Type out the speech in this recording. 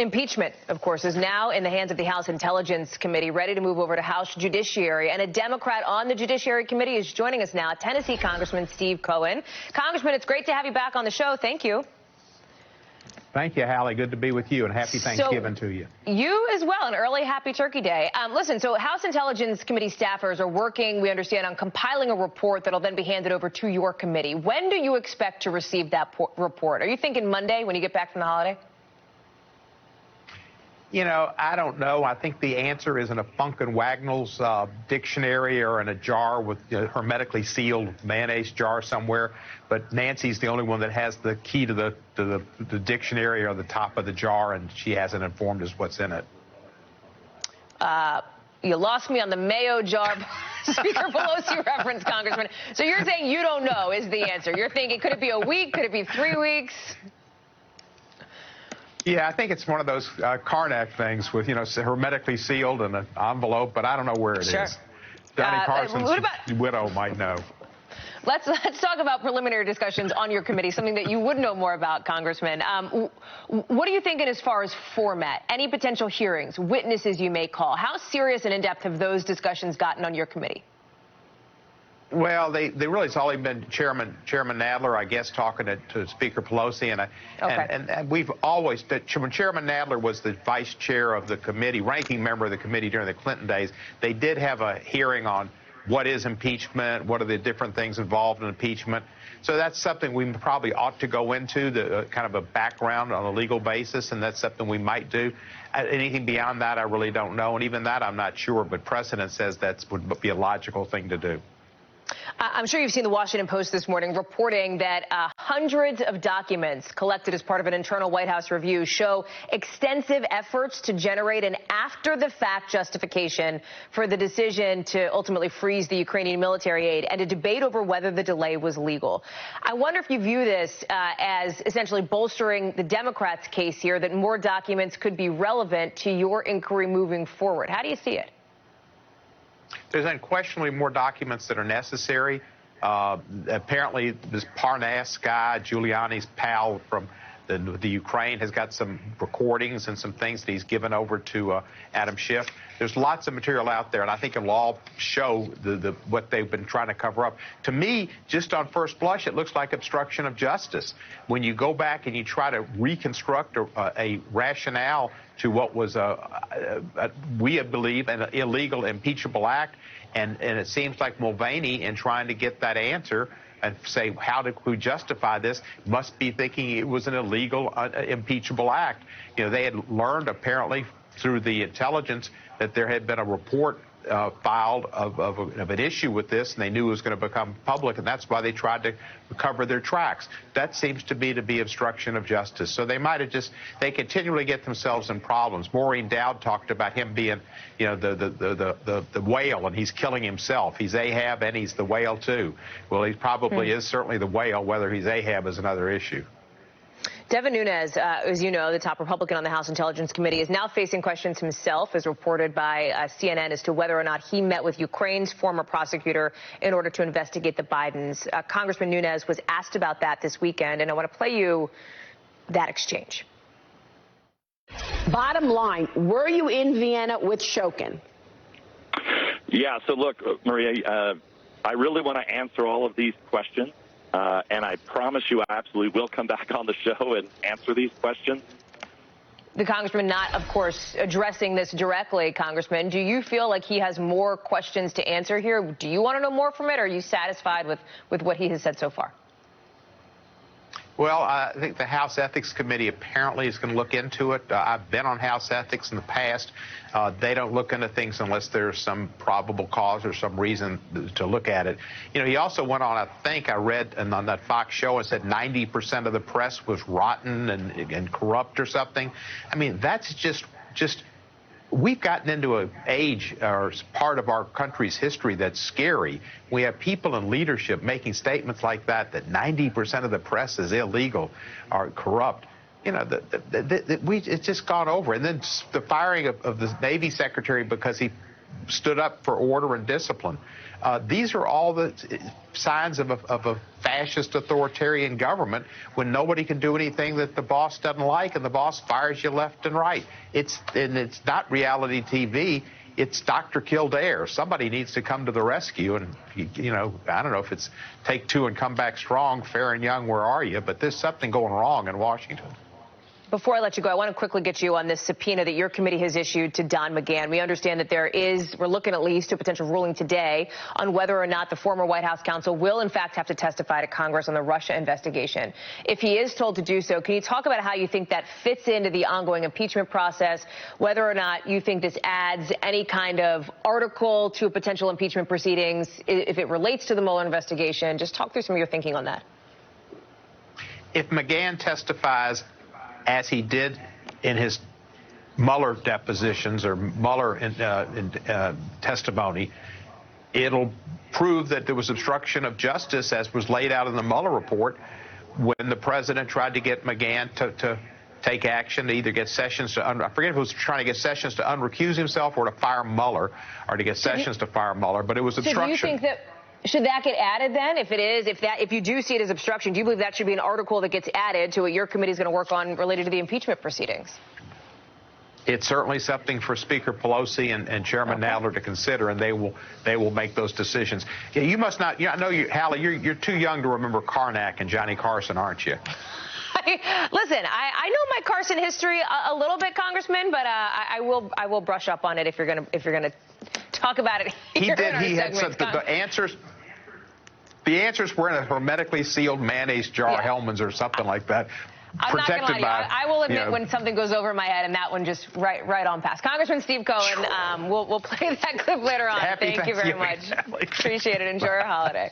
Impeachment, of course, is now in the hands of the House Intelligence Committee, ready to move over to House Judiciary. And a Democrat on the Judiciary Committee is joining us now, Tennessee Congressman Steve Cohen. Congressman, it's great to have you back on the show. Thank you. Thank you, Hallie. Good to be with you, and happy Thanksgiving to you. You as well. An early Happy Turkey Day. Listen, so House Intelligence Committee staffers are working, we understand, on compiling a report that'll then be handed over to your committee. When do you expect to receive that report? Are you thinking Monday when you get back from the holiday? You know, I don't know. I think the answer is in a Funk and Wagnall's dictionary or in a jar with hermetically sealed mayonnaise jar somewhere. But Nancy's the only one that has the key to the dictionary or the top of the jar, and she hasn't informed us what's in it. You lost me on the mayo jar. Speaker Pelosi reference, Congressman. So you're saying you don't know is the answer. You're thinking, could it be a week? Could it be 3 weeks? Yeah, I think it's one of those Karnak things with, hermetically sealed in an envelope, but I don't know where it is. Johnny Carson's widow might know. Let's talk about preliminary discussions on your committee, something that you would know more about, Congressman. What are you thinking as far as format? Any potential hearings, witnesses you may call? How serious and in-depth have those discussions gotten on your committee? Well, they really, it's only been Chairman Nadler, I guess, talking to Speaker Pelosi, and we've always, when Chairman Nadler was the vice chair of the committee, ranking member of the committee during the Clinton days, they did have a hearing on what is impeachment, what are the different things involved in impeachment. So that's something we probably ought to go into, the kind of a background on a legal basis, and that's something we might do. Anything beyond that, I really don't know, and even that I'm not sure, but precedent says that would be a logical thing to do. I'm sure you've seen the Washington Post this morning reporting that hundreds of documents collected as part of an internal White House review show extensive efforts to generate an after-the-fact justification for the decision to ultimately freeze the Ukrainian military aid and a debate over whether the delay was legal. I wonder if you view this as essentially bolstering the Democrats' case here, that more documents could be relevant to your inquiry moving forward. How do you see it? There's unquestionably more documents that are necessary. Apparently, this Parnas guy, Giuliani's pal from the Ukraine, has got some recordings and some things that he's given over to Adam Schiff. There's lots of material out there, and I think it'll all show what they've been trying to cover up. To me, just on first blush, it looks like obstruction of justice. When you go back and you try to reconstruct a rationale to what was, we believe, an illegal impeachable act, and it seems like Mulvaney, in trying to get that answer and say, how did we justify this, must be thinking it was an illegal, impeachable act. They had learned, apparently, through the intelligence that there had been a report filed of an issue with this, and they knew it was going to become public, and that's why they tried to cover their tracks. That seems to be obstruction of justice. So they might have they continually get themselves in problems. Maureen Dowd talked about him being, the whale, and he's killing himself. He's Ahab, and he's the whale, too. Well, he probably is certainly the whale. Whether he's Ahab is another issue. Devin Nunes, as you know, the top Republican on the House Intelligence Committee, is now facing questions himself, as reported by CNN, as to whether or not he met with Ukraine's former prosecutor in order to investigate the Bidens. Congressman Nunes was asked about that this weekend, and I want to play you that exchange. Bottom line, were you in Vienna with Shokin? Yeah, so look, Maria, I really want to answer all of these questions. And I promise you I absolutely will come back on the show and answer these questions. The congressman not, of course, addressing this directly, Congressman. Do you feel like he has more questions to answer here? Do you want to know more from it, or are you satisfied with what he has said so far? Well, I think the House Ethics Committee apparently is going to look into it. I've been on House Ethics in the past. They don't look into things unless there's some probable cause or some reason to look at it. He also went on, I think I read on that Fox show, and said 90% of the press was rotten and corrupt or something. I mean, that's just we've gotten into an age or part of our country's history that's scary. We have people in leadership making statements like that 90% of the press is illegal or corrupt. It's just gone over. And then the firing of the Navy secretary because he stood up for order and discipline. These are all the signs of a fascist authoritarian government when nobody can do anything that the boss doesn't like and the boss fires you left and right. It's not reality TV. It's Dr. Kildare. Somebody needs to come to the rescue. And, I don't know if it's take two and come back strong, fair and young, where are you? But there's something going wrong in Washington. Before I let you go, I want to quickly get you on this subpoena that your committee has issued to Don McGahn. We understand that we're looking at least to a potential ruling today on whether or not the former White House counsel will, in fact, have to testify to Congress on the Russia investigation. If he is told to do so, can you talk about how you think that fits into the ongoing impeachment process, whether or not you think this adds any kind of article to a potential impeachment proceedings, if it relates to the Mueller investigation? Just talk through some of your thinking on that. If McGahn testifies as he did in his Mueller depositions or Mueller testimony, it'll prove that there was obstruction of justice as was laid out in the Mueller report when the president tried to get McGahn to take action to either get Sessions to, I forget if it was trying to get Sessions to unrecuse himself or to fire Mueller or to get Sessions to fire Mueller, but it was obstruction. So do you think that should that get added then? If you do see it as obstruction, do you believe that should be an article that gets added to what your committee is going to work on related to the impeachment proceedings? It's certainly something for Speaker Pelosi and Chairman Nadler to consider, and they will make those decisions. Yeah, you must not. I know you, Hallie. You're too young to remember Karnak and Johnny Carson, aren't you? Listen, I know my Carson history a little bit, Congressman, but I will brush up on it if you're gonna talk about it. He did. He had some, the answers. The answers were in a hermetically sealed mayonnaise jar, Hellman's or something like that. I'm not gonna lie to you. I will admit when something goes over my head, and that one just right on past. Congressman Steve Cohen, we'll play that clip later on. Thank you very much. Appreciate it. Enjoy your holiday.